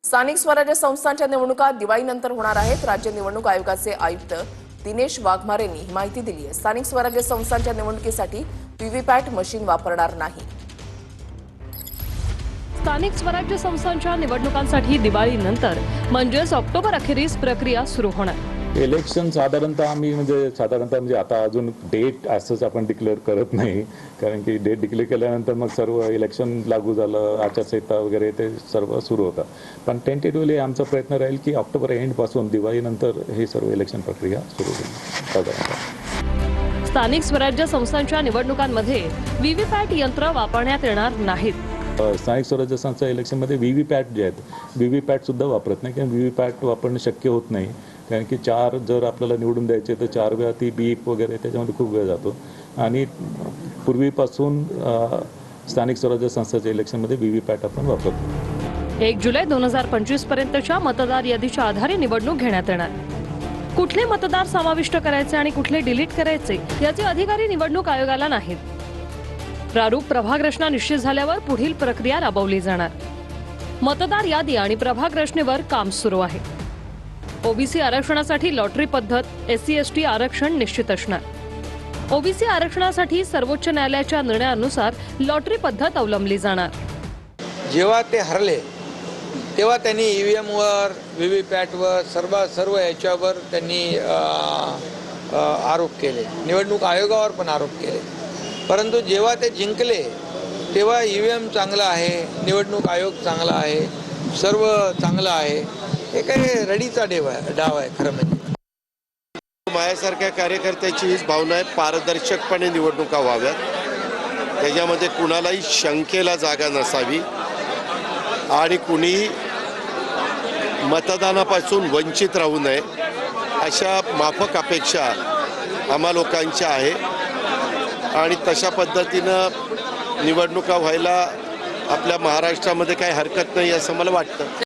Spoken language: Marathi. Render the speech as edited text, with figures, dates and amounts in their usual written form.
स्थानिक स्वराज्य संस्थांच्या निवडणुका दिवाळीनंतर होणार आहेत। राज्य निवडणूक आयोगाचे आयुक्त दिनेश वाघमारेंनी ही माहिती दिली आहे। स्थानिक स्वराज्य संस्थांच्या निवडणुकीसाठी व्हीव्हीपॅट मशीन वापरणार नाही। स्थानिक स्वराज्य संस्थांच्या निवडणुकांसाठी दिवाळीनंतर म्हणजेच ऑक्टोबर अखेरीस प्रक्रिया सुरू होणार। इलेक्शन साधारणतः म्हणजे आता अजून डेट असंच आपण डिक्लेअर करत नाही, कारण की डेट डिक्लेअर केल्यानंतर मग सर्व इलेक्शन लागू झालं, आचारसंहिता वगैरे ते सर्व सुरू होतं। पण टेंटेटिव्हली आमचा प्रयत्न राहील की ऑक्टोबर एंडपासून दिवाळीनंतर हे सर्व इलेक्शन प्रक्रिया सुरू होईल साधारणतः। स्थानिक स्वराज्य संस्थांच्या निवडणुकांमध्ये व्हीव्हीपॅट यंत्र वापरण्यात येणार नाहीत। स्थानिक स्वराज्य संस्था इलेक्शनमध्ये व्हीव्हीपॅट जे आहेत व्हीव्हीपॅट सुद्धा वापरत नाही, कारण व्हीव्हीपॅट वापरणं शक्य होत नाही, कारण की जर आपल्याला निवडून द्यायचे तर 4 वेळा ती बीप वगैरे त्याच्यामध्ये खूप वेळ जातो। आणि पूर्वीपासून स्थानिक स्वराज्य संस्थाच्या इलेक्शनमध्ये व्हीव्हीपॅट आपण वापरतो। 1 जुलै 2025 पर्यंतच्या मतदार यादीच्या आधारे निवडणूक घेण्यात येणार। कुठले मतदार समाविष्ट करायचे आणि कुठले डिलीट करायचे याचे अधिकारी निवडणूक आयोगाला नाहीत। प्रारूप प्रभाग रचना निश्चित झाल्यावर पुढील प्रक्रिया राबवली जाणार। मतदार यादी आणि प्रभाग रचनेवर काम सुरू आहे। ओबीसी आरक्षणासाठी लॉटरी पद्धत, SC/ST आरक्षण निश्चित असणार। ओबीसी आरक्षणासाठी सर्वोच्च न्यायालयाच्या निर्णयानुसार लॉटरी पद्धत अवलंबली जाणार। जेव्हा ते हरले तेव्हा त्यांनी EVM वर, व्हीव्हीपॅट वर, सर्व याच्यावर त्यांनी आरोप केले, निवडणूक आयोगावर पण आरोप केले। परंतु जेव्हा ते जिंकले तेव्हा EVM चांगला आहे, निवडणूक आयोग चांगला आहे, सर्व चांगलं आहे। हे काही रडीचा डाव आहे खरं म्हणजे। माझ्यासारख्या कार्यकर्त्याची हीच भावना आहे, पारदर्शकपणे निवडणुका व्हाव्यात, त्याच्यामध्ये कुणालाही शंकेला जागा नसावी आणि कुणीही मतदानापासून वंचित राहू नये, अशा माफक अपेक्षा आम्हा लोकांच्या आहे। आणि तशा पद्धतीनं निवडणुका व्हायला आपल्या महाराष्ट्रामध्ये काही हरकत नाही असं मला वाटतं।